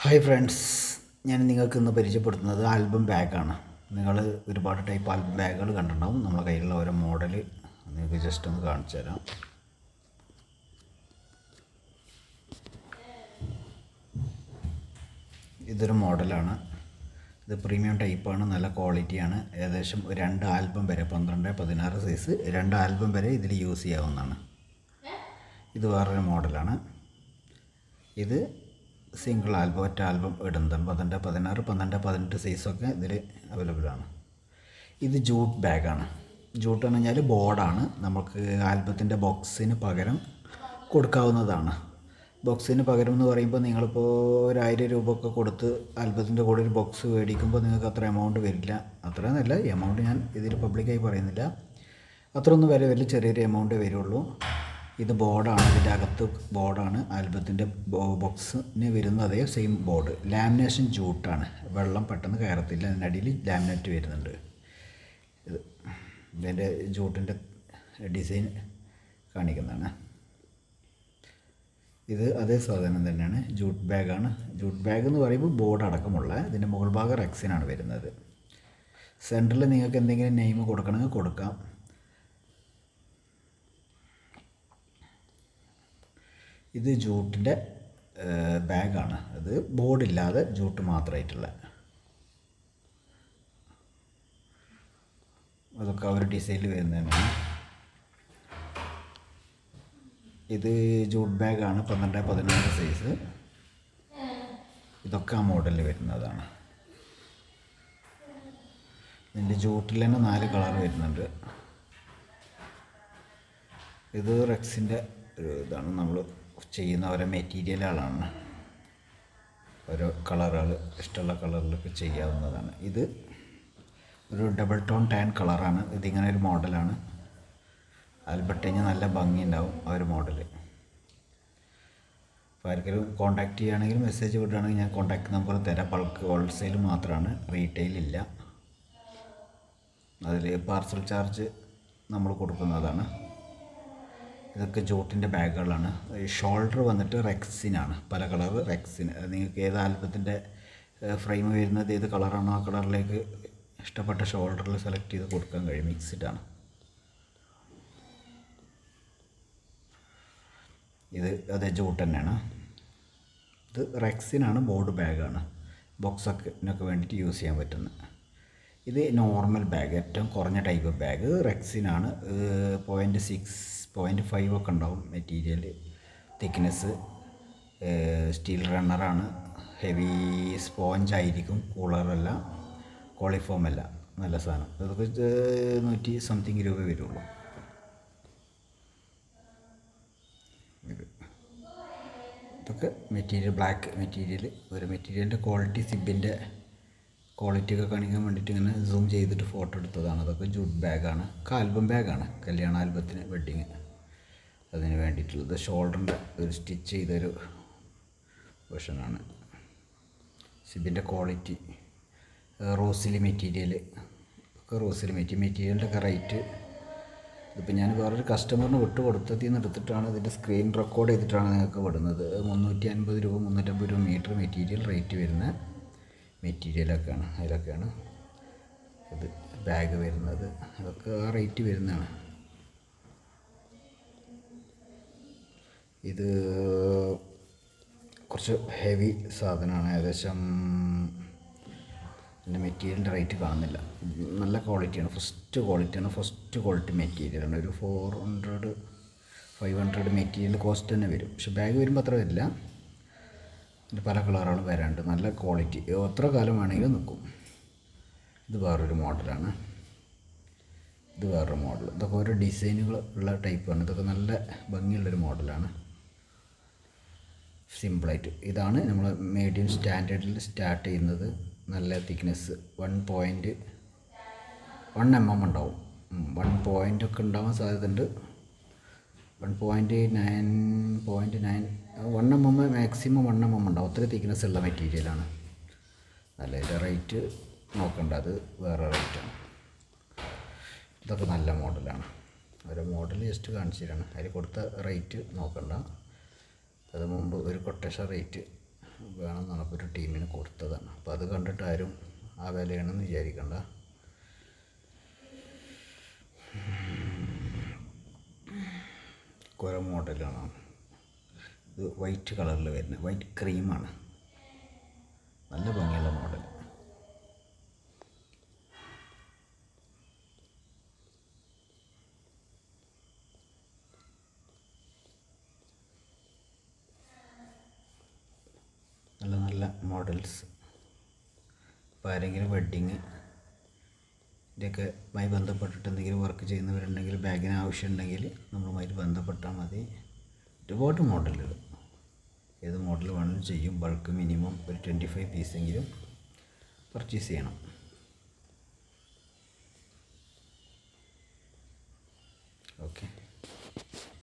Hi friends, ഞാൻ നിങ്ങൾക്ക് ഇന്ന് പരിചയപ്പെടുത്തുന്നത് ആൽബം ബാഗാണ്. നിങ്ങൾ ഒരുപാട് ടൈപ്പ് ആൽബം ബാഗുകൾ കണ്ടിട്ടുണ്ടാവും. നമ്മളെ കയ്യിലുള്ള ഓരോ മോഡൽ നിങ്ങൾക്ക് ജസ്റ്റ് ഒന്ന് കാണിച്ചു തരാം. ഇതൊരു മോഡലാണ്. ഇത് പ്രീമിയം ടൈപ്പാണ്, നല്ല ക്വാളിറ്റിയാണ്. ഏകദേശം 2 ആൽബം വരെ 12, 16 സൈസ് 2 ആൽബം വരെ ഇതിൽ യൂസ് ചെയ്യാവുന്നതാണ്. ഇത് വേറൊരു മോഡലാണ്. ഇത് സിംഗിൾ ആൽബം, ഒറ്റ ആൽബം ഇടുന്നതാണ്. 12, 16, 12, 18 സൈസൊക്കെ ഇതിൽ അവൈലബിളാണ്. ഇത് ജൂട്ട് ബാഗാണ്. ജൂട്ട് എന്ന് പറഞ്ഞാൽ ബോർഡാണ്. നമുക്ക് ആൽബത്തിൻ്റെ ബോക്സിന് പകരം കൊടുക്കാവുന്നതാണ്. ബോക്സിന് പകരം എന്ന് പറയുമ്പോൾ നിങ്ങളിപ്പോൾ 1000 രൂപ ഒക്കെ കൊടുത്ത് ആൽബത്തിൻ്റെ കൂടെ ഒരു ബോക്സ് മേടിക്കുമ്പോൾ നിങ്ങൾക്ക് അത്ര എമൗണ്ട് വരില്ല. അത്രയെന്നല്ല, എമൗണ്ട് ഞാൻ ഇതിൽ പബ്ലിക്കായി പറയുന്നില്ല. അത്രയൊന്നും വില വരില്ല, ചെറിയൊരു എമൗണ്ടേ വരുള്ളൂ. ഇത് ബോർഡാണ്, ഇതിൻ്റെ അകത്ത് ബോർഡാണ്. ആൽബത്തിൻ്റെ ബോക്സിന് വരുന്ന അതേ സെയിം ബോർഡ്. ലാമിനേഷൻ ജൂട്ടാണ്, വെള്ളം പെട്ടെന്ന് കയറത്തില്ല. അതിനടിയിൽ ലാമിനേറ്റ് വരുന്നുണ്ട്. ഇതിൻ്റെ ജൂട്ടിൻ്റെ ഡിസൈൻ കാണിക്കുന്നതാണ്. ഇത് അതേ സാധനം തന്നെയാണ്, ജൂട്ട് ബാഗാണ്. ജൂട്ട് ബാഗ് എന്ന് പറയുമ്പോൾ ബോർഡ് അടക്കമുള്ള ഇതിൻ്റെ മുകൾ ഭാഗം റെക്സിനാണ് വരുന്നത്. സെൻറ്ററിൽ നിങ്ങൾക്ക് എന്തെങ്കിലും നെയിം കൊടുക്കണമെങ്കിൽ കൊടുക്കാം. ഇത് ജൂട്ടിൻ്റെ ബാഗാണ്. അത് ബോർഡില്ലാതെ ജൂട്ട് മാത്രമായിട്ടുള്ള, അതൊക്കെ ആ ഒരു ഡിസൈനിൽ വരുന്നതാണ്. ഇത് ജൂട്ട് ബാഗാണ്, 12, 16 സൈസ്. ഇതൊക്കെ ആ മോഡലിൽ വരുന്നതാണ്. ഇതിൻ്റെ ജൂട്ടിൽ തന്നെ 4 കളർ വരുന്നുണ്ട്. ഇത് റെക്സിൻ്റെ ഒരു ഇതാണ്. നമ്മൾ ചെയ്യുന്ന ഓരോ മെറ്റീരിയലുകളാണ്, ഓരോ കളറുകൾ ഇഷ്ടമുള്ള കളറിലൊക്കെ ചെയ്യാവുന്നതാണ്. ഇത് ഒരു ഡബിൾ ടോൺ ടാൻ കളറാണ്. ഇതിങ്ങനെ ഒരു മോഡലാണ്. ആൽബർട്ട് കഴിഞ്ഞാൽ നല്ല ഭംഗി ഉണ്ടാവും ആ ഒരു മോഡൽ. അപ്പോൾ ആർക്കെങ്കിലും കോൺടാക്റ്റ് ചെയ്യുകയാണെങ്കിൽ, മെസ്സേജ് വിടുകയാണെങ്കിൽ ഞാൻ കോൺടാക്ട് നമ്പർ തരാം. ബൾക്ക് ഹോൾസെയിൽ മാത്രമാണ്, റീറ്റെയിൽ ഇല്ല. അതിൽ പാർസൽ ചാർജ് നമ്മൾ കൊടുക്കുന്നതാണ്. ഇതൊക്കെ ജൂട്ടിൻ്റെ ബാഗുകളാണ്. ഷോൾഡർ വന്നിട്ട് റെക്സിനാണ്, പല കളർ റെക്സിന്. നിങ്ങൾക്ക് ഏത് ആൽബത്തിൻ്റെ ഫ്രെയിം വരുന്നത് ഏത് കളറാണോ ആ കളറിലേക്ക് ഇഷ്ടപ്പെട്ട ഷോൾഡറിൽ സെലക്ട് ചെയ്ത് കൊടുക്കാൻ കഴിയും. മിക്സ്ഡാണ്. ഇത് അതേ ജൂട്ട് തന്നെയാണ്. ഇത് റെക്സിനാണ്, ബോർഡ് ബാഗാണ്. ബോക്സൊക്കെ വേണ്ടിയിട്ട് യൂസ് ചെയ്യാൻ പറ്റുന്നത്. ഇത് നോർമൽ ബാഗ്, ഏറ്റവും കുറഞ്ഞ ടൈപ്പ് ബാഗ് റെക്സിനാണ്. 0.6, 0.5 ഒക്കെ ഉണ്ടാവും മെറ്റീരിയൽ തിക്നെസ്. സ്റ്റീൽ റണ്ണറാണ്. ഹെവി സ്പോഞ്ച് ആയിരിക്കും. കൂളറല്ല, കോളിഫോം അല്ല. നല്ല സാധനം. ഇതൊക്കെ 100 സംതിങ് രൂപ വരുള്ളൂ. ഇതൊക്കെ മെറ്റീരിയൽ, ബ്ലാക്ക് മെറ്റീരിയൽ. ഒരു മെറ്റീരിയലിൻ്റെ ക്വാളിറ്റി, സിബിൻ്റെ ക്വാളിറ്റി ഒക്കെ കാണിക്കാൻ വേണ്ടിയിട്ട് ഇങ്ങനെ സൂം ചെയ്തിട്ട് ഫോട്ടോ എടുത്തതാണ്. അതൊക്കെ ജൂട്ട് ബാഗാണ്. ആൽബം ബാഗാണ്, കല്യാണ ആൽബത്തിന്, വെഡ്ഡിങ്, അതിന് വേണ്ടിയിട്ടുള്ളത്. ഷോൾഡറിൻ്റെ ഒരു സ്റ്റിച്ച് ചെയ്തൊരു വേർഷനാണ്. സിബിൻ്റെ ക്വാളിറ്റി, റോസിലി മെറ്റീരിയൽ, ഒക്കെ റോസിലി മെറ്റീരിയലിൻ്റെ ഒക്കെ റേറ്റ്. ഇതിപ്പോൾ ഞാൻ വേറൊരു കസ്റ്റമറിന് വിട്ട് കൊടുത്തതിൽ നിന്ന് എടുത്തിട്ടാണ്, ഇതിൻ്റെ സ്ക്രീൻ റെക്കോർഡ് ചെയ്തിട്ടാണ് നിങ്ങൾക്ക് വിടുന്നത്. 350 രൂപ, 350 രൂപ മീറ്റർ മെറ്റീരിയൽ റേറ്റ് വരുന്ന മെറ്റീരിയലൊക്കെയാണ്. അതിലൊക്കെയാണ് ഇത് ബാഗ് വരുന്നത്. അതൊക്കെ ആ റേറ്റ് വരുന്നതാണ്. ഇത് കുറച്ച് ഹെവി സാധനമാണ്. ഏകദേശം ഇതിൻ്റെ മെറ്റീരിയലിൻ്റെ റേറ്റ് കാണുന്നില്ല. നല്ല ക്വാളിറ്റിയാണ്, ഫസ്റ്റ് ക്വാളിറ്റി മെറ്റീരിയലാണ്. ഒരു 400, 500 മെറ്റീരിയൽ കോസ്റ്റ് തന്നെ വരും. പക്ഷെ ബാഗ് വരുമ്പോൾ അത്ര വരില്ല. ഇതിൻ്റെ പല കളറുകളും വരാണ്ട്. നല്ല ക്വാളിറ്റി, എത്ര കാലം വേണമെങ്കിലും നിൽക്കും. ഇത് വേറൊരു മോഡലാണ്. ഇത് വേറൊരു മോഡൽ. ഇതൊക്കെ ഓരോ ഡിസൈനുകൾ ഉള്ള ടൈപ്പാണ്. ഇതൊക്കെ നല്ല ഭംഗിയുള്ളൊരു മോഡലാണ്. സിമ്പിളായിട്ട് ഇതാണ് നമ്മൾ മീഡിയം സ്റ്റാൻഡേർഡിൽ സ്റ്റാർട്ട് ചെയ്യുന്നത്. നല്ല തിക്നെസ് 1 mm ഉണ്ടാവും. 1 point ഒക്കെ ഉണ്ടാവാൻ സാധ്യതയുണ്ട്. 1.9, 1 mm മാക്സിമം 1 mm ഉണ്ടാവും. ഒത്തിരി തിക്നെസ് ഉള്ള മെറ്റീരിയലാണ്. നല്ല ഇതിൻ്റെ റേറ്റ് നോക്കണ്ട, അത് വേറെ റേറ്റാണ്. ഇതൊക്കെ നല്ല മോഡലാണ്. ഒരു മോഡൽ ജസ്റ്റ് കാണിച്ചു തരാണ്. അതിൽ കൊടുത്ത റേറ്റ് നോക്കണ്ട. അത് മുമ്പ് ഒരു കൊട്ടേഷൻ റേറ്റ് വേണമെന്നാണ് അപ്പോൾ ഒരു ടീമിന് കൊടുത്തതാണ്. അപ്പോൾ അത് കണ്ടിട്ട് ആരും ആ വിലയാണെന്ന് വിചാരിക്കണ്ട. കുറേ മോഡലാണ്. ഇത് വൈറ്റ് കളറിൽ വരുന്നത്, വൈറ്റ് ക്രീമാണ്. നല്ല ഭംഗിയുള്ള മോഡൽ. നല്ല നല്ല മോഡൽസ്. ഇപ്പോൾ ആരെങ്കിലും വെഡ്ഡിങ് ഇതിൻ്റെയൊക്കെ ബന്ധപ്പെട്ടിട്ട് എന്തെങ്കിലും വർക്ക് ചെയ്യുന്നവരുണ്ടെങ്കിൽ, ബാഗിന് ആവശ്യമുണ്ടെങ്കിൽ നമ്മളുമായിട്ട് ബന്ധപ്പെട്ടാൽ മതി. ഒരുപാട് മോഡലുകൾ, ഏത് മോഡൽ വേണമെങ്കിലും ചെയ്യും. ബൾക്ക് മിനിമം ഒരു 25 പീസെങ്കിലും പർച്ചേസ് ചെയ്യണം. ഓക്കെ.